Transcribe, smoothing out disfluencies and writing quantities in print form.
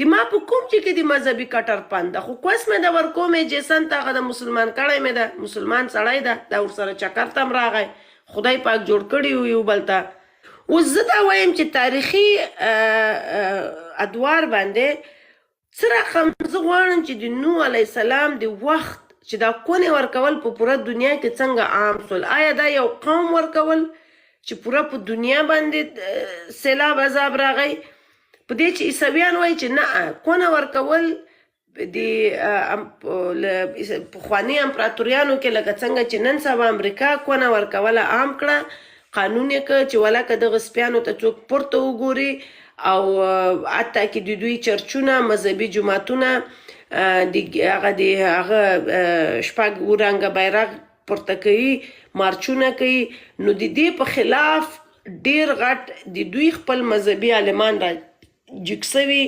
د ما په کوم چې کې د مذهبي کټرپن ده، خو کوس مې د ورکوم جیسن ته هغه د مسلمان کړی مې ده، مسلمان سړی ده، دا ورسره چکر ته هم راغی، خدای پاک جوړ کړي یو بل ته. اوس زه دا وایم چې تاریخي ادوار باندې څه رقم زه غواړم چې د نوح علیه السلام د وخت چې دا کونې ورکول په پوره دنیا کې څنګه عام سول. آیا دا یو قوم ورکول چې پوره په دنیا باندې سیلاب عذاب راغی؟ په دې چې عیسویان وایي چې نه، کونه ورکول د پخواني امپراتوریانو کې لکه څنګه چې نن سبا امریکا کونه ورکوله عام کړه، قانون یې کړ چې ولکه دغه سپیانو ته څوک پورته وګوري او حتی کې د دوی چرچونه مذهبي جماعتونه هغه شپږ رنګه بیرغ پورته کوي، مارچونه کوي. نو د دې په خلاف ډیر غټ د دوی خپل مذهبي عالمان را جګ سوي